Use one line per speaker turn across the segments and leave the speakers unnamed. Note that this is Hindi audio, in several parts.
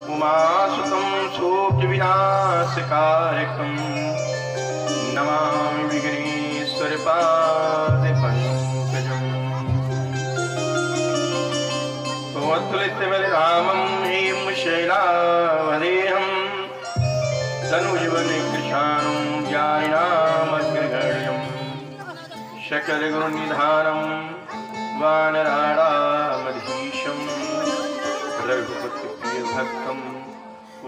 उमासुतं शोकविनाशकारकं नमामि विघ्नेश्वरपादपङ्कजम्। त्वत्तुलितबलरामं हेम शैलावदेहं तनुजवनकृशानं ज्ञानिनामग्रगण्यं सकलगुणनिधानं वानराणामधीशं रघुपतिप्रियभक्तं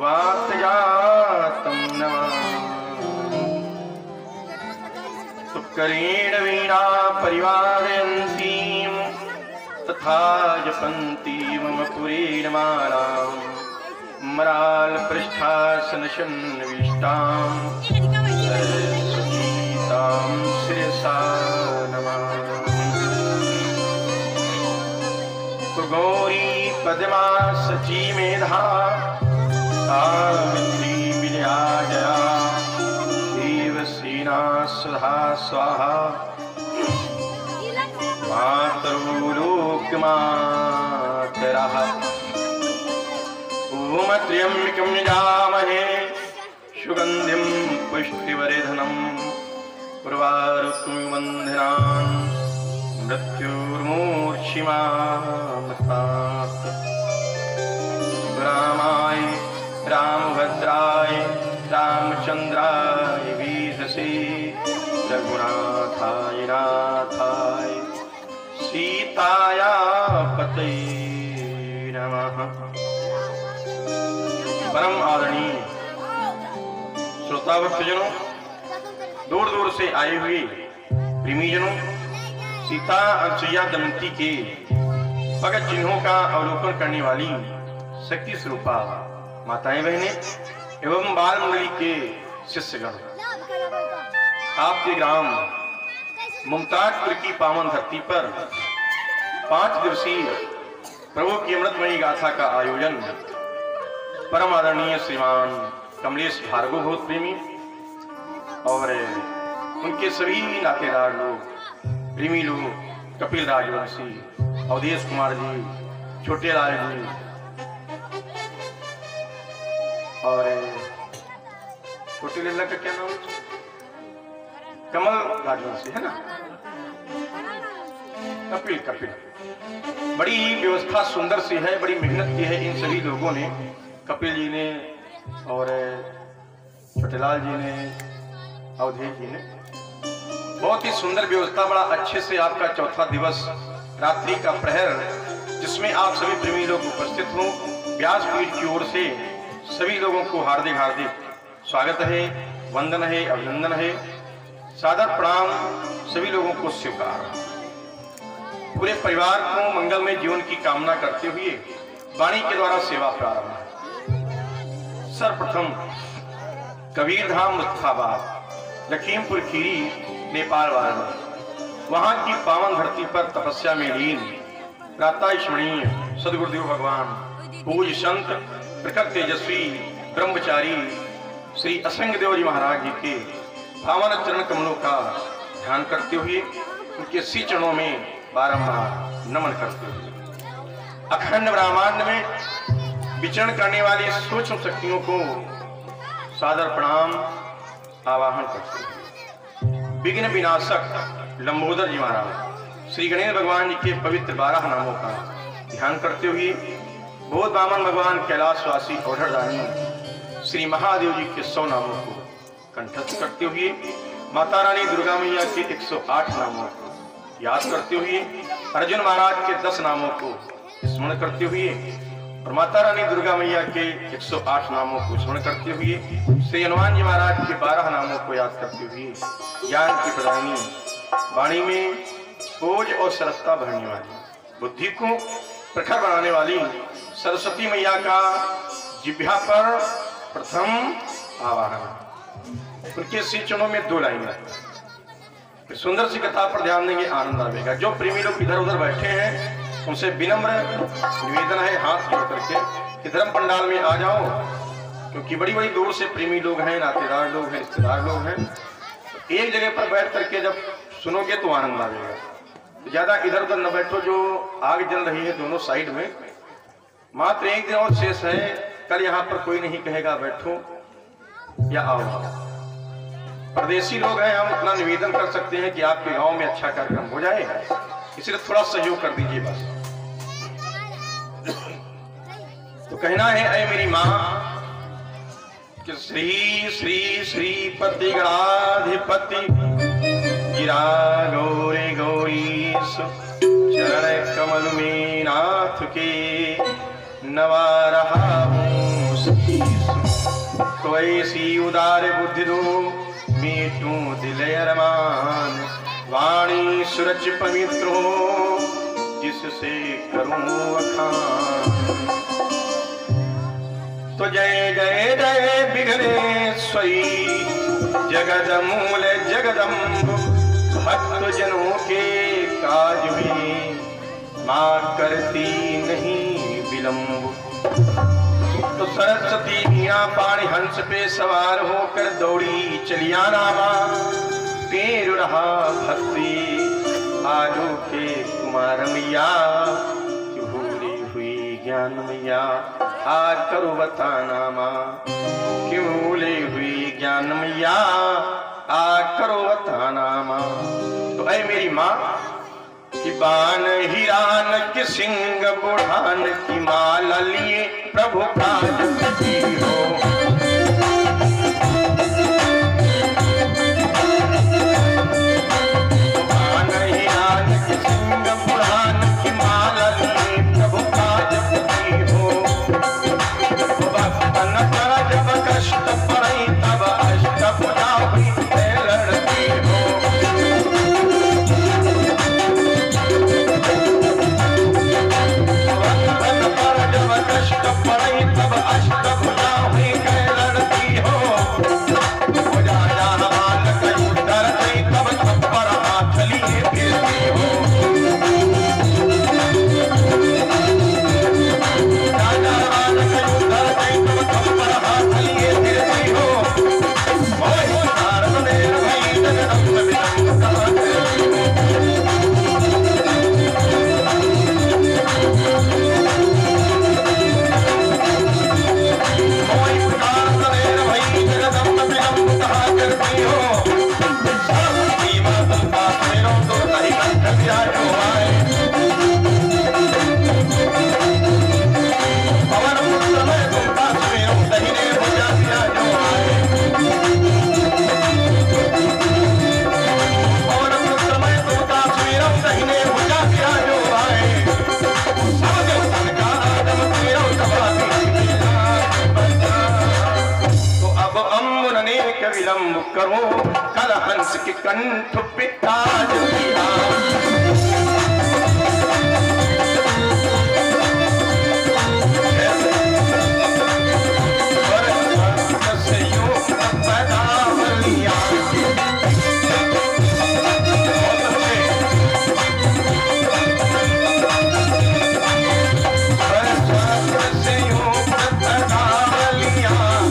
वातजातं नमामि। सुकरेण वीणा परिवारयन्तीं तथा जपन्ती मम पुरेण मालां मरालपृष्ठासनशन्विष्टां सरस्वतीं शिरसा नमामि। गौरी पद्मा सची मेधा सावित्री विजया देवसेना सुधा स्वाहा मातरोलोकमातरः। ॐ त्र्यम्बकं यजामहे सुगन्धिं पुष्टिवर्धनम् उर्वारुकमिव बन्धनान् मृत्युर्मूर्च्छिमामृतात्। रामाय रामभद्राय रामचन्द्राय वेधसे रघुनाथाय नाथाय सीताया पतये नमः। परम आदरणीय श्रोता भक्तजनों, दूर दूर से आए हुए प्रेमीजनों, सीता अनसुईया दमयंती के भगत चिन्हों का अवलोकन करने वाली शक्ति स्वरूपा माताएं बहनें एवं बाल मंडली के शिष्यगण, आपके ग्राम मुमताजपुर की पावन धरती पर 5 दिवसीय प्रभु की अमृतमयी गाथा का आयोजन परम आदरणीय श्रीमान कमलेश भार्गव भूत प्रेमी और उनके सभी नातेदार लोग, प्रेमी लोग, कपिल राजवंशी, अवधेश कुमार जी, छोटे लाल जी और छोटे लीला का क्या नाम, कमल राजवंशी है ना, कपिल बड़ी व्यवस्था सुंदर सी है, बड़ी मेहनत की है इन सभी लोगों ने, कपिल जी ने और छोटेलाल जी ने, अवधेश जी ने। बहुत ही सुंदर व्यवस्था, बड़ा अच्छे से आपका चौथा दिवस रात्रि का प्रहर, जिसमें आप सभी प्रेमी लोग उपस्थित हों, व्यासपीठ की ओर से सभी लोगों को हार्दिक हार्दिक स्वागत है, वंदन है, अभिनंदन है, सादर प्रणाम सभी लोगों को स्वीकार। पूरे परिवार को मंगलमय जीवन की कामना करते हुए वाणी के द्वारा सेवा प्रारंभ है। सर्वप्रथम कबीरधाम मुस्तफाबाद लखीमपुर खीरी नेपाल वाला, वहां की पावन धरती पर तपस्या में लीन प्रातः स्मरणीय सदगुरुदेव भगवान पूज्य संत प्रखर तेजस्वी ब्रह्मचारी श्री असंग देव जी महाराज जी के पावन चरण कमलों का ध्यान करते हुए उनके श्री चरणों में बारंबार नमन करते हुए अखंड ब्रह्मांड में विचरण करने वाली सूक्ष्म शक्तियों को सादर प्रणाम आवाहन करते हैं। विघ्न विनाशक लंबोदर जी महाराज श्री गणेश भगवान जी के पवित्र 12 नामों का ध्यान करते हुए बोध बामन भगवान कैलाशवासी औढ़दानी श्री महादेव जी के 100 नामों को कंठस्थ करते हुए माता रानी दुर्गा मैया के 108 नामों को याद करते हुए अर्जुन महाराज के 10 नामों को स्मरण करते हुए और माता रानी दुर्गा मैया के 108 नामों को स्मरण करते हुए श्री हनुमान जी महाराज के 12 नामों को याद करते हुए ज्ञान की प्रदानी वाणी में खोज और सरसता भरने वाली, बुद्धि को प्रखर बनाने वाली सरस्वती मैया का जिह्वा पर प्रथम आवाहन। उनके श्री चरणों में 2 लाइनें, सुंदर सी कथा पर ध्यान देंगे, आनंद आएगा। जो प्रेमी लोग इधर उधर बैठे हैं उनसे विनम्र निवेदन है हाथ जोड़ करके कि धर्म पंडाल में आ जाओ, क्योंकि बड़ी बड़ी दूर से प्रेमी लोग हैं, नातेदार लोग हैं, रिश्तेदार लोग हैं। तो एक जगह पर बैठ करके जब सुनोगे तो आनंद आएगा। तो ज्यादा इधर उधर न बैठो, जो आग जल रही है दोनों साइड में। मात्र एक दिन और शेष है, कल यहाँ पर कोई नहीं कहेगा बैठो या आओ। परदेसी लोग हैं, हम इतना निवेदन कर सकते हैं कि आपके गांव में अच्छा कार्यक्रम हो जाए, इसलिए थोड़ा सहयोग कर दीजिए बस। तो कहना है ऐ मेरी माँ कि श्री श्री श्रीपति गणाधिपति गिरा गौरी गौरीश चरण कमल में नाथ के नवा रहा हूँ सतीश। तो ऐसी उदार बुद्धि दो मीठू दिल अरमान, वाणी सुरज पवित्र हो जिससे करूं अखान। तो जय जय जय विघ्नेश्वरी जगद मूल जगदम्ब, भक्त जनों के काज में मां करती नहीं विलंब। तो सरस्वती मीणा पाणी हंस पे सवार होकर दौड़ी चलिया नामा, पेर रहा भक्ति आलू के कुमार मैया, भूली हुई ज्ञान मैया आज करो बताना माँ, क्यों भूली हुई ज्ञान मैया आज करो बताना माँ। तो ऐ मेरी माँ कि बान हिरान की सिंह बुढ़ान की माला लिए प्रभु काज हो। बान हिरान की सिंह बुढ़ान की माला लिए प्रभु काज हो। भक्तन पर जब कष्ट पड़े तब अष्टभुजा हुई लड़ती हो। कष्ट पड़े तब अष्टभुजा हुई लड़ती हो। राजा बालक डरते तब थप्पड़ हाथ लिए फिरती हो। राजा बालक डरते तब थप्पड़ हाथ लिए फिरती हो। ओए नारद देव भई जगदम्ब विलंब कहाँ करती हो। करती हो सरस्वती माता पास मेरो तो नहीं कंठ जो आए। पवन पुत्र में तुम पास मेरो दहीने भुजा दिया जो आए। पवन पुत्र में तुम पास मेरो दहीने भुजा दिया जो आए। सब देवतन का आदम मेरो दबाती तो अब अम्बुन के विलंब करो कल हंस के कंठ पे ताज दिया। से योग पैदा लिया से योग पैदा लिया।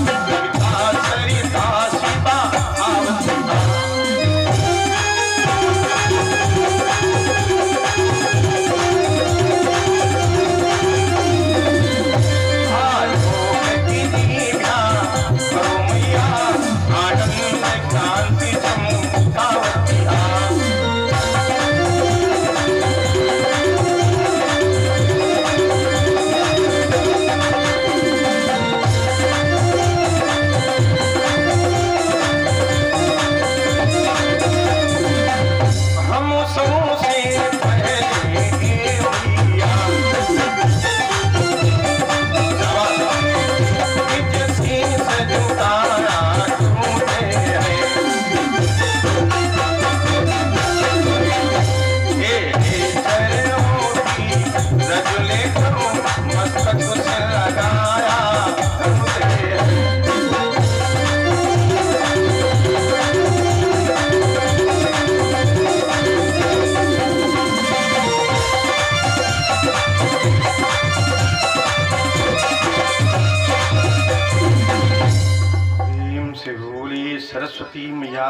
सरस्वती मैया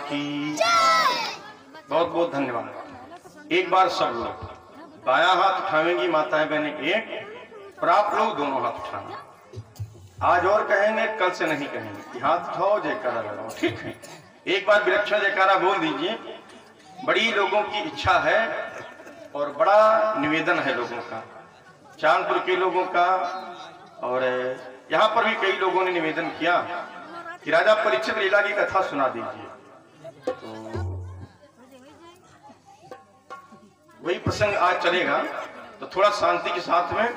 की बहुत बहुत धन्यवाद। एक बार सब लोग बायां हाथ उठावेंगी माताएं बहनें एक, और आप लोग दोनों हाथ उठाना। आज और कहेंगे, कल से नहीं कहेंगे कि हाथ उठाओ जयकारा लगाओ, ठीक है? एक बार विलक्षण जयकारा बोल दीजिए। बड़ी लोगों की इच्छा है और बड़ा निवेदन है लोगों का, चांदपुर के लोगों का, और यहाँ पर भी कई लोगों ने निवेदन किया कि राजा परीक्षित लीला की कथा सुना दीजिए। तो वही प्रसंग आज चलेगा, तो थोड़ा शांति के साथ में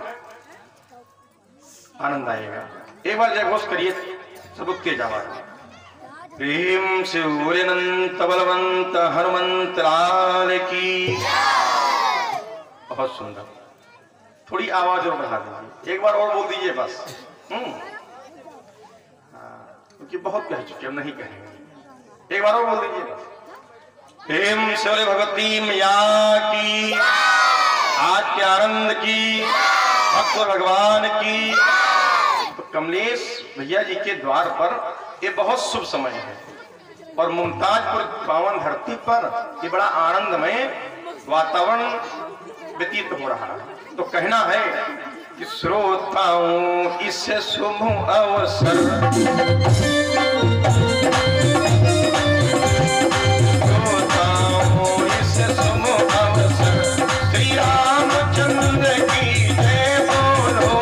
आनंद आएगा। एक बार जय घोष करिए सब तेज आवाज में। प्रेम से सूर्यनंत बलवंत हनुमंत लाल की। बहुत सुंदर, थोड़ी आवाज और बढ़ा दीजिए, एक बार और बोल दीजिए बस। क्योंकि बहुत कह चुके हम नहीं कहेंगे, एक बार और बोल दीजिए बस। प्रेम से बोले भगवती मैया की, आज के आनंद की, भक्त भगवान की। तो कमलेश भैया जी के द्वार पर ये बहुत शुभ समय है और मुमताजपुर पावन धरती पर ये बड़ा आनंदमय वातावरण व्यतीत हो रहा है। तो कहना है कि श्रोताओं इससे शुभ अवसर, श्रोताओं इससे शुभ अवसर, श्री रामचंद्र की जय बोलो।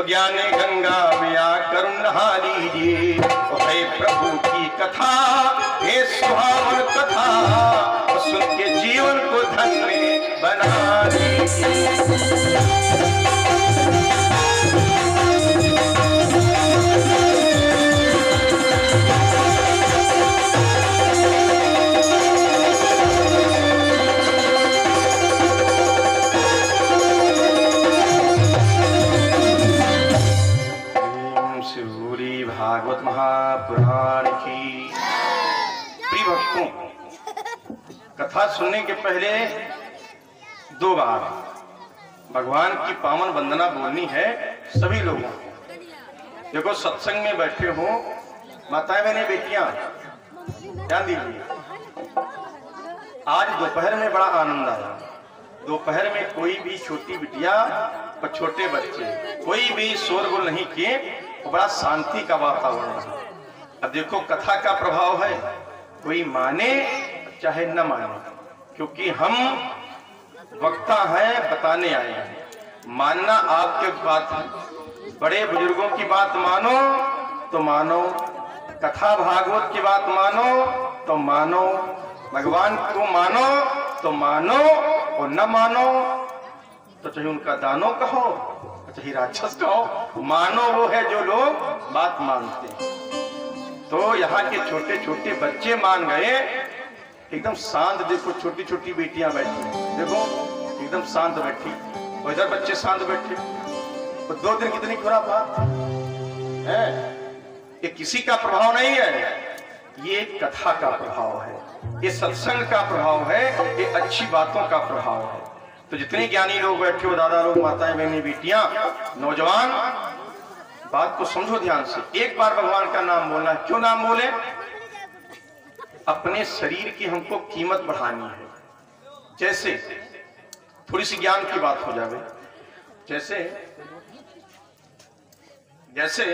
ज्ञान गंगा बिया करुण नहा लीजिए। हे प्रभु की कथा, हे सुहावन कथा, सुन के जीवन को धन्य बना लीजिए। भागवत महापुराण की। प्रिय भक्तों, कथा सुनने के पहले 2 बार भगवान की पावन वंदना बोलनी है सभी लोगों को। देखो सत्संग में बैठे हो माताएं बहनें बेटियां, ध्यान दीजिए। आज दोपहर में बड़ा आनंद आया। दोपहर में कोई भी छोटी बिटिया और छोटे बच्चे कोई भी शोरगुल नहीं किए, बड़ा शांति का वातावरण है। अब देखो कथा का प्रभाव है, कोई माने चाहे न माने, क्योंकि हम वक्ता हैं, बताने आए हैं। मानना आपके बात है, बड़े बुजुर्गों की बात मानो तो मानो, कथा भागवत की बात मानो तो मानो, भगवान को मानो तो मानो, और न मानो तो चाहे उनका दानो कहो चाहे राक्षस का हो, मानो वो है जो लोग बात मानते हैं। तो यहाँ के छोटे छोटे बच्चे मान गए, एकदम शांत। देखो छोटी छोटी बेटियां बैठी, देखो एकदम शांत बैठी, और इधर बच्चे शांत बैठे। तो 2 दिन कितनी खराब बात है। ये किसी का प्रभाव नहीं है, ये कथा का प्रभाव है, ये सत्संग का प्रभाव है, ये अच्छी बातों का प्रभाव है। तो जितने ज्ञानी लोग बैठे हो, दादा लोग, माताएं, बहनें, बेटियां, नौजवान, बात को समझो ध्यान से। एक बार भगवान का नाम बोलना है। क्यों नाम बोले? अपने शरीर की हमको कीमत बढ़ानी है। जैसे थोड़ी सी ज्ञान की बात हो जाए, जैसे जैसे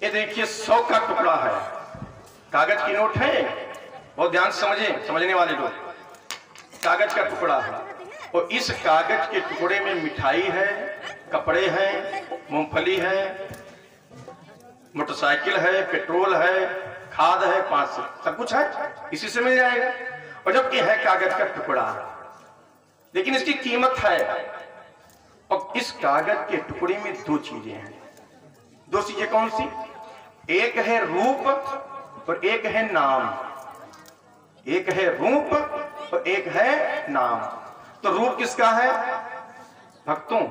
ये देखिए 100 का टुकड़ा है, कागज की नोट है, बहुत ध्यान से समझने वाले लोग। कागज का टुकड़ा है, और इस कागज के टुकड़े में मिठाई है, कपड़े हैं, मूंगफली है, मोटरसाइकिल है, पेट्रोल है, खाद है, 5 सब कुछ है, इसी से मिल जाएगा। और जबकि है कागज का टुकड़ा, लेकिन इसकी कीमत है। और इस कागज के टुकड़े में 2 चीजें हैं। 2 चीजें कौन सी? एक है रूप और एक है नाम। एक है रूप और एक है नाम। तो रूप किसका है भक्तों?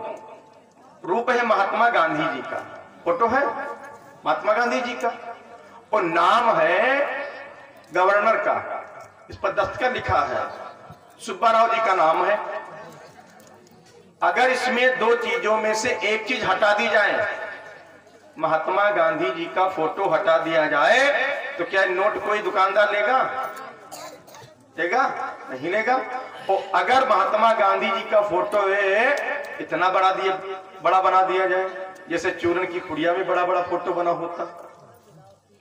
रूप है महात्मा गांधी जी का, फोटो है महात्मा गांधी जी का, और नाम है गवर्नर का, इस पर दस्तखत लिखा है, सुब्बाराव जी का नाम है। अगर इसमें 2 चीजों में से एक चीज हटा दी जाए, महात्मा गांधी जी का फोटो हटा दिया जाए, तो क्या नोट कोई दुकानदार लेगा? नहीं लेगा। और अगर महात्मा गांधी जी का फोटो इतना बड़ा बना दिया जाए, जैसे चूरन की पुड़िया में बड़ा बड़ा फोटो बना होता,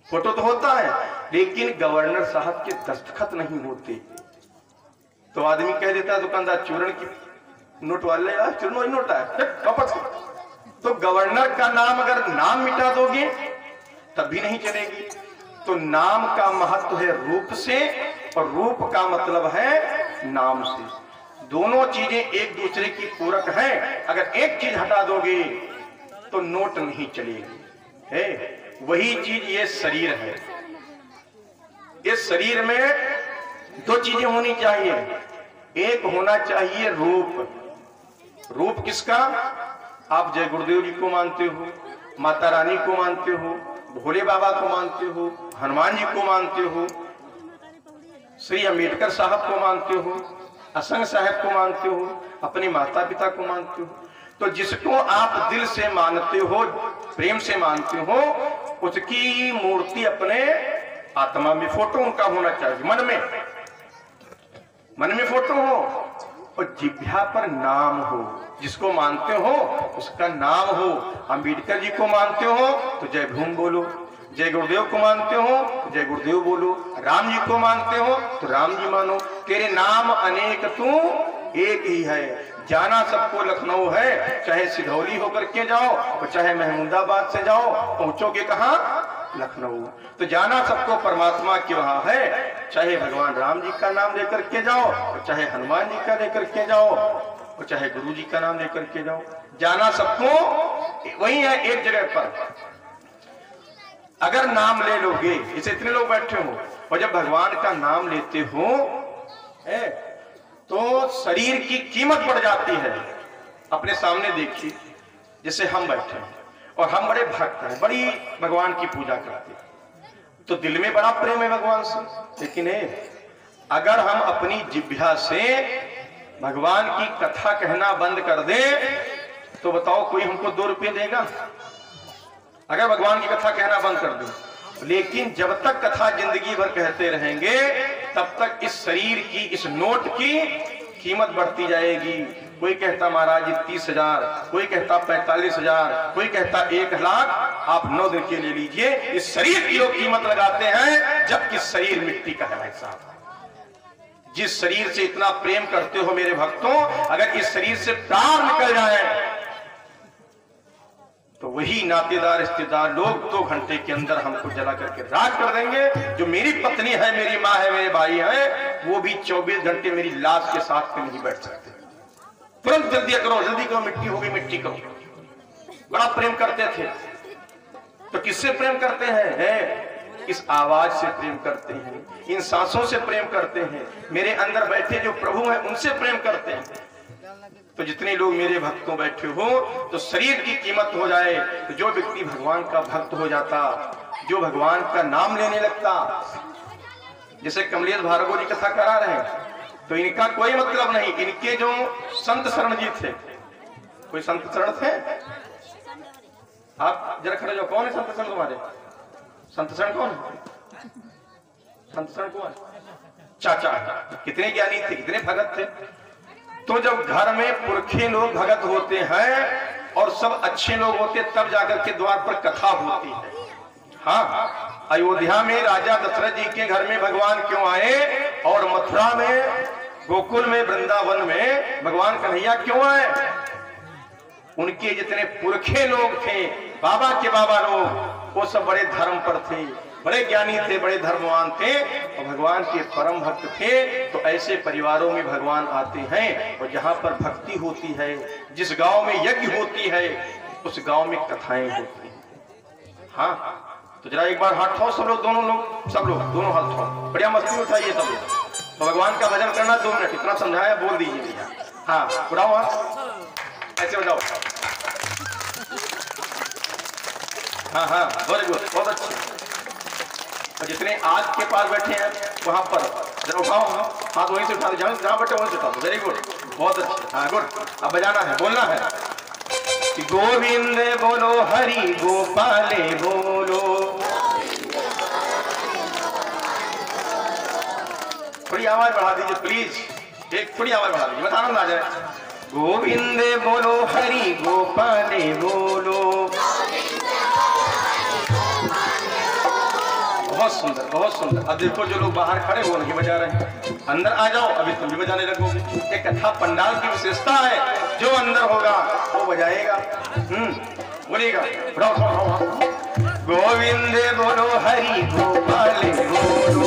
फोटो तो होता है लेकिन गवर्नर साहब के दस्तखत नहीं होते, तो आदमी कह देता है दुकानदार, चूरन की नोट वाले चूरन वही नोट है वापस। तो गवर्नर का नाम अगर नाम मिटा दोगे तब भी नहीं चलेगी। तो नाम का महत्व है रूप से, और रूप का मतलब है नाम से। दोनों चीजें एक दूसरे की पूरक हैं। अगर एक चीज हटा दोगे तो नोट नहीं चलेगी। है वही चीज ये शरीर है। इस शरीर में 2 चीजें होनी चाहिए। एक होना चाहिए रूप। रूप किसका? आप जय गुरुदेव जी को मानते हो, माता रानी को मानते हो, भोले बाबा को मानते हो, हनुमान जी को मानते हो, श्री अम्बेडकर साहब को मानते हो, असंग साहब को मानते हो, अपने माता पिता को मानते हो। तो जिसको आप दिल से मानते हो, प्रेम से मानते हो, उसकी मूर्ति अपने आत्मा में, फोटो उनका होना चाहिए, मन में फोटो हो, और जिह्वा पर नाम हो। जिसको मानते हो उसका नाम हो। अंबेडकर जी को मानते हो तो जय भीम बोलो, जय गुरुदेव को मानते हो तो जय गुरुदेव बोलो, राम जी को मानते हो तो राम जी मानो। तेरे नाम अनेक तू एक ही है। जाना सबको लखनऊ है, चाहे सिधौली होकर के जाओ और चाहे महमूदाबाद से जाओ, पहुंचोगे कहां? लखनऊ। तो जाना सबको परमात्मा के वहां है, चाहे भगवान राम जी का नाम लेकर के जाओ और चाहे हनुमान जी का लेकर के जाओ और चाहे गुरु जी का नाम लेकर के जाओ, जाना सबको वही है, एक जगह पर। अगर नाम ले लोगे, जैसे इतने लोग बैठे हो, और जब भगवान का नाम लेते हो तो शरीर की कीमत बढ़ जाती है। अपने सामने देखिए, जैसे हम बैठे हैं और हम बड़े भक्त हैं, बड़ी भगवान की पूजा करते हैं, तो दिल में बड़ा प्रेम है भगवान से। लेकिन अगर हम अपनी जिह्वा से भगवान की कथा कहना बंद कर दे तो बताओ कोई हमको 2 रुपये देगा? अगर भगवान की कथा कहना बंद कर दो। लेकिन जब तक कथा जिंदगी भर कहते रहेंगे तब तक इस शरीर की, इस नोट की कीमत बढ़ती जाएगी। कोई कहता महाराज 30,000, कोई कहता 45,000, कोई कहता 1 लाख। आप 9 दिन के लिए लीजिए, इस शरीर की लोग कीमत लगाते हैं, जबकि शरीर मिट्टी का है भाई साहब। जिस शरीर से इतना प्रेम करते हो मेरे भक्तों, अगर इस शरीर से प्राण निकल जाए तो वही नातेदार रिश्तेदार लोग 2 घंटे के अंदर हमको जला करके राख कर देंगे। जो मेरी पत्नी है, मेरी माँ है, मेरे भाई है, वो भी 24 घंटे मेरी लाश के साथ में नहीं बैठ सकते। तुरंत जल्दी करो, जल्दी करो, मिट्टी हो गई, मिट्टी करो। बड़ा प्रेम करते थे। तो किससे प्रेम करते हैं? इस आवाज से प्रेम करते हैं, इन सांसों से प्रेम करते हैं, मेरे अंदर बैठे जो प्रभु हैं उनसे प्रेम करते हैं। तो जितने लोग मेरे भक्तों बैठे हो, तो शरीर की कीमत हो जाए, तो जो व्यक्ति भगवान का भक्त हो जाता, जो भगवान का नाम लेने लगता, जैसे कमलेश भार्गव जी कथा करा रहे हैं, तो इनका कोई मतलब नहीं। इनके जो संत शरण जी थे, कोई संत शरण थे? आप जरा खड़े जाओ, कौन है संत शरण तुम्हारे? संत शरण कौन है? संत शरण कौन? चाचा। कितने ज्ञानी थे, कितने भगत थे। तो जब घर में पुरखे लोग भगत होते हैं और सब अच्छे लोग होते, तब जाकर के द्वार पर कथा होती है। हाँ, अयोध्या में राजा दशरथ जी के घर में भगवान क्यों आए, और मथुरा में, गोकुल में, वृंदावन में भगवान कन्हैया क्यों आए? उनके जितने पुरखे लोग थे, बाबा के बाबा लोग, वो सब बड़े धर्म पर थे, बड़े ज्ञानी थे, बड़े धर्मवान थे और भगवान के परम भक्त थे। तो ऐसे परिवारों में भगवान आते हैं, और जहां पर भक्ति होती है, जिस गांव में यज्ञ होती है, उस गांव में कथाएं होती हैं। हाँ, तो जरा एक बार हाथ उठाओ सब लोग, दोनों लोग, सब लोग दोनों हाथ उठाओ, बढ़िया मस्ती उठाइए सब लोग। तो भगवान का भजन करना 2 मिनट, इतना समझाया, बोल दीजिए भैया। हाँ, उठाओ हाथ, ऐसे बजाओ। हाँ हाँ, वेरी गुड, बहुत अच्छे। और जितने आज के पास बैठे हैं वहां पर जरा उठाओ हाथ, वहीं से उठा दो, जहां बैठे वहीं से उठा दो। वेरी गुड, बहुत अच्छे। हाँ गुड, अब बजाना है, बोलना है कि गोविंद बोलो, हरि गोपाले बोलो। थोड़ी आवाज बढ़ा दीजिए प्लीज, एक थोड़ी आवाज बढ़ा दीजिए, बस आनंद आ जाए। गोविंद बोलो, हरि गोपाले बोलो। बहुत सुंदर, बहुत सुंदर। अब देखो जो लोग बाहर खड़े हो नहीं बजा रहे हैं, अंदर आ जाओ, अभी तुम भी बजाने लगोगे। एक कथा पंडाल की विशेषता है, जो अंदर होगा वो बजाएगा। बोलिएगा, गोविंद बोलो, हरि गोपाल बोलो,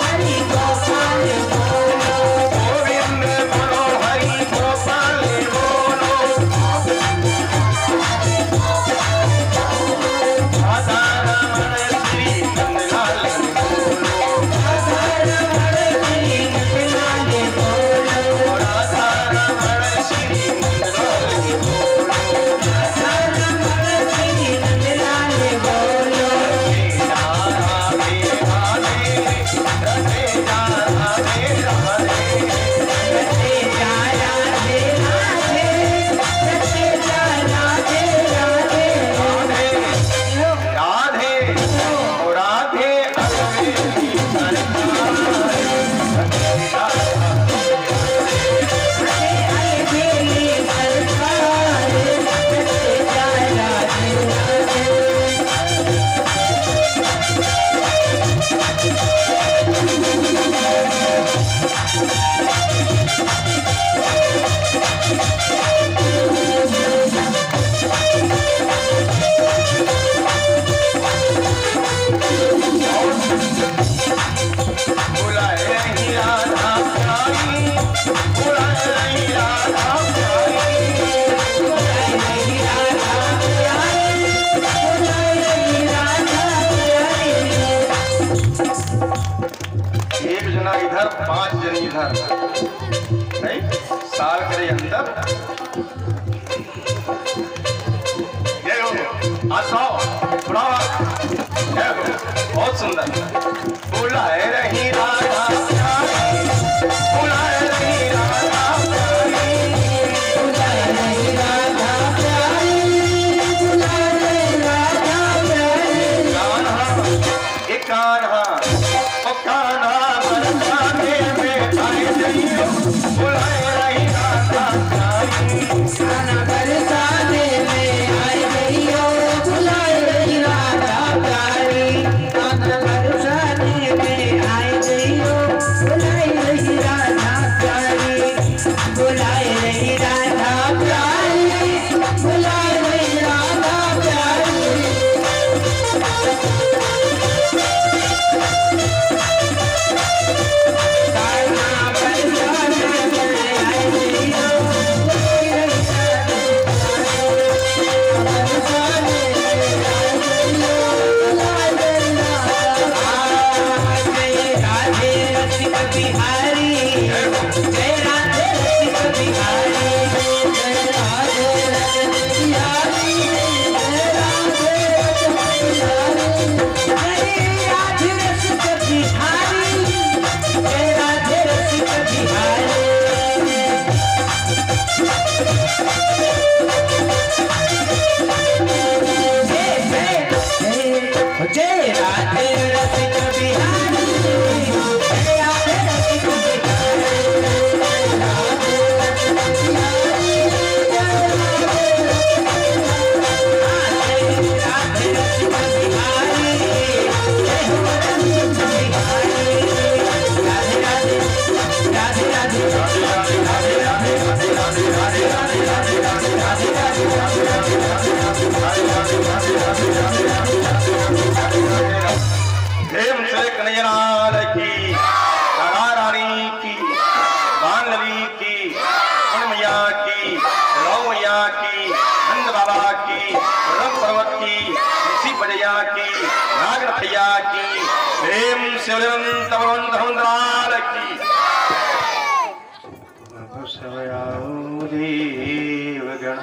हरि गोपाल बोलो, गोविंद बोलो, हरि गोपाल बोलो, इधर 5 जन इधर, नहीं साल के अंदर बहुत सुंदर। बुलाए रही राधा प्यारी, बुलाए रही राधा प्यारी, बुलाए रही राधा प्यारी, बुलाए रही राधा प्यारी। कान्हा ए कान्हा ओ कान्हा बरसाने में आए जइयो, बुलाए रही राधा प्यारी, कान्हा बरसाने में आए जइयो, बुलाए रही राधा प्यारी, कान्हा बरसाने में आए जइयो। बाबा की, रंग पर्वत की, ऋषि बजैया की, नागरथैया की, प्रेम से हनुमंतलाल की। देवगण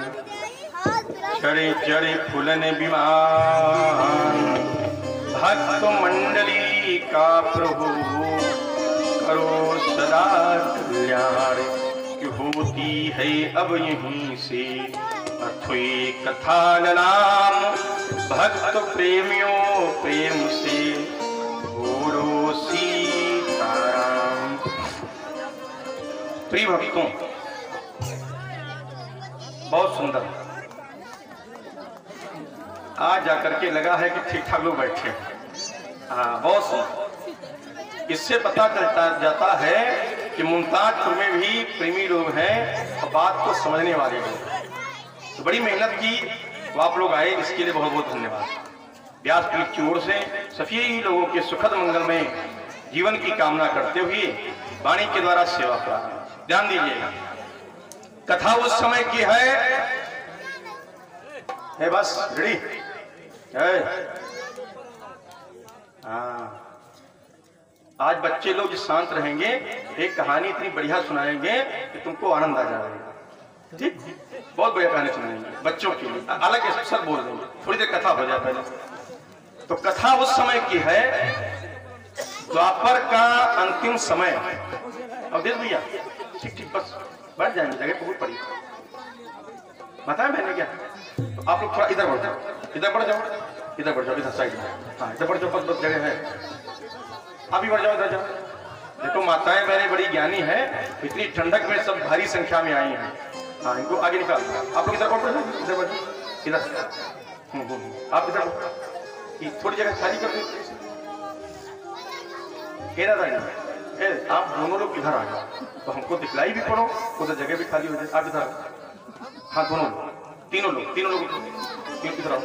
चढ़े चढ़े फुलन विमान, भक्त मंडली का प्रभु करो सदा कल्याण। होती है अब यहीं से अथई कथा नाम, भक्त प्रेमियों प्रेम से बोलो सीताराम। प्रिय भक्तों, बहुत सुंदर। आज जाकर के लगा है कि ठीक ठाक लोग बैठे हैं। हाँ, बहुत सुंदर। इससे पता चलता जाता है कि मुमताजपुर में भी प्रेमी लोग हैं और बात को समझने वाले लोग। तो बड़ी मेहनत की तो आप लोग आए, इसके लिए बहुत बहुत धन्यवाद। व्यासपीठ की ओर से सभी लोगों के सुखद मंगलमय जीवन की कामना करते हुए वाणी के द्वारा सेवा प्राप्त। ध्यान दीजिएगा, कथा उस समय की है बस रेडी है। हाँ, आज बच्चे लोग जो शांत रहेंगे, एक कहानी इतनी बढ़िया सुनाएंगे कि तुमको आनंद आ जाएगा। ठीक, बहुत बढ़िया कहानी सुनाएंगे बच्चों के लिए, अलग स्पेशल बोल देंगे। थोड़ी देर कथा हो जाए पहले। तो कथा उस समय की है, द्वापर का अंतिम समय। अब देख भैया, ठीक ठीक, बस बढ़ जाएंगे, जगह बहुत पड़ी। बताया मैंने क्या? तो आप लोग थोड़ा इधर बढ़ जाओ, इधर बढ़ जाओ, इधर बढ़ जाओ, इधर साइड में। हाँ, इधर बढ़ जाओ, बस जगह है। अभी बढ़ जाओ, इधर जाओ। देखो माताएं मेरी बड़ी ज्ञानी है, इतनी ठंडक में सब भारी संख्या में आई हैं। हाँ, इनको आगे निकाल दो। आप लोग इधर बढ़ जाओ, इधर बढ़ जाओ, इधर। आप इधर थोड़ी जगह खाली कर दो। आप दोनों लोग इधर आ जाओ, तो हमको दिखलाई भी पड़ो, उधर जगह भी खाली हो जाए। आप इधर। हाँ, दोनों लोग, तीनों लोग इधर आओ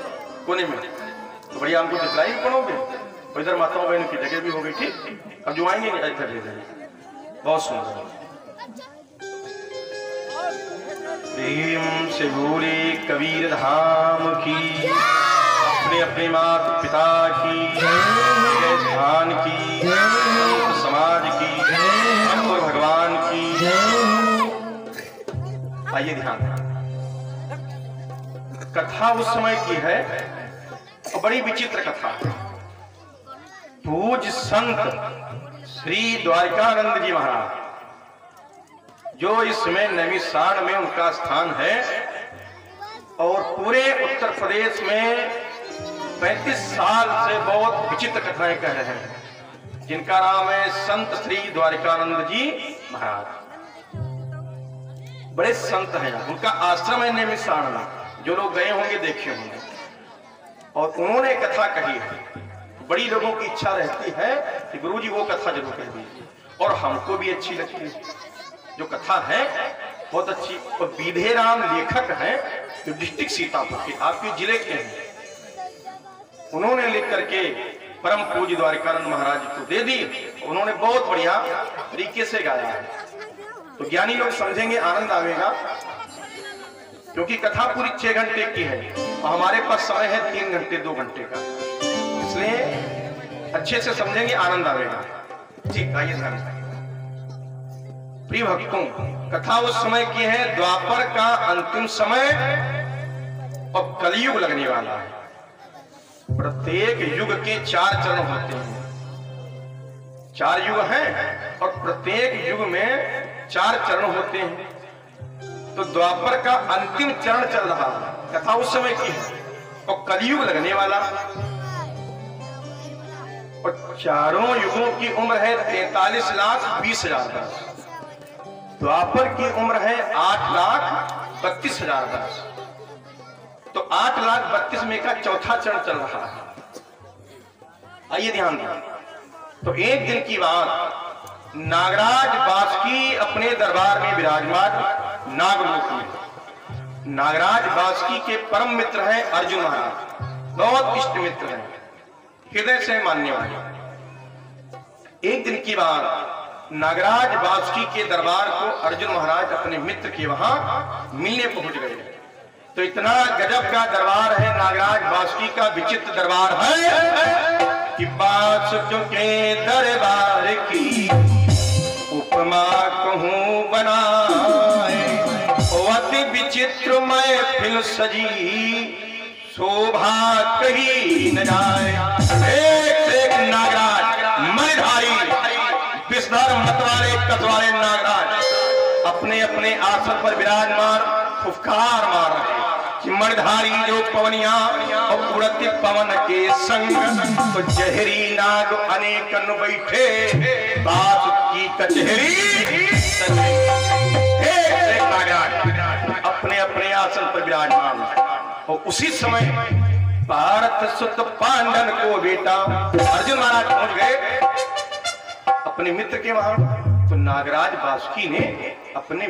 कोने में। तो बढ़िया, हमको दिखलाई भी पड़ोगे, इधर माताओं बहनों की जगह भी हो गई। ठीक, अब जो आएंगे इधर ले जाएंगे। बहुत सुंदर। प्रेम से बोले कबीर धाम की, अपने अपने माता पिता की, स्थान की, समाज की, और भगवान की। आइए ध्यान। कथा उस समय की है और बड़ी विचित्र कथा। पूज्य संत श्री द्वारिकानंद जी महाराज, जो इसमें नैमिषारण में उनका स्थान है, और पूरे उत्तर प्रदेश में 35 साल से बहुत विचित्र कथाएं कह रहे हैं, जिनका नाम है संत श्री द्वारिकानंद जी महाराज। बड़े संत हैं, उनका आश्रम है नैमिषारण में। जो लोग गए होंगे देखे होंगे। और उन्होंने कथा कही है। बड़ी लोगों की इच्छा रहती है कि गुरुजी वो कथा जरूर कह दीजिए, और हमको भी अच्छी लगती है। जो कथा है बहुत अच्छी। और विधेराम लेखक हैं, जो डिस्ट्रिक्ट सीतापुर के आपके जिले के हैं, उन्होंने लिख करके परम पूज्य द्वारिकानंद महाराज को दे दी। उन्होंने बहुत बढ़िया तरीके से गाया है। तो ज्ञानी लोग समझेंगे, आनंद आएगा, क्योंकि कथा पूरी 6 घंटे की है और हमारे पास समय है 3 घंटे 2 घंटे का। इसलिए अच्छे से समझेंगे, आनंद आएगा। ठीक, आइए ध्यान। प्रिय भक्तों, कथा उस समय की है, द्वापर का अंतिम समय और कलयुग लगने वाला है। प्रत्येक युग के 4 चरण होते हैं। 4 युग हैं और प्रत्येक युग में 4 चरण होते हैं। तो द्वापर का अंतिम चरण चल रहा है, कथा उस समय की है, और कलयुग लगने वाला। और चारों युगों की उम्र है 43,20,000 वर्ष। द्वापर की उम्र है 8,32,000 वर्ष। तो 8,32,000 में का चौथा चरण चल रहा है। आइए ध्यान दें। तो एक दिन की बात, नागराज बासुकी अपने दरबार में विराजमान नागलोक में। नागराज बासुकी के परम मित्र हैं अर्जुन महाराज, बहुत इष्ट मित्र हैं, हृदय से मानने वाले। एक दिन की बात, नागराज बासुकी के दरबार को अर्जुन महाराज अपने मित्र के वहां मिलने पहुंच गए। तो इतना गजब का दरबार है, नागराज बासुकी का विचित्र दरबार है कि बासुकी के दरबार की उपमा कहूं बनाए। अति विचित्र महफिल सजी शोभा कही न जाए। एक नागराज मणिधारी विषधर मतवाले कतवाले नागराज अपने अपने आसन पर विराजमान फुफकार मार रहे कि मणिधारी जो पवनिया और उड़ते पवन के संग, तो जहरी नाग अनेकन बैठे बासुकी कचहरी। नागराज अपने अपने आसन पर विराजमान और उसी समय भारत सुत पांडन को बेटा अर्जुन महाराज पहुंच गए अपने मित्र के वहां। तो नागराज बासुकी ने अपने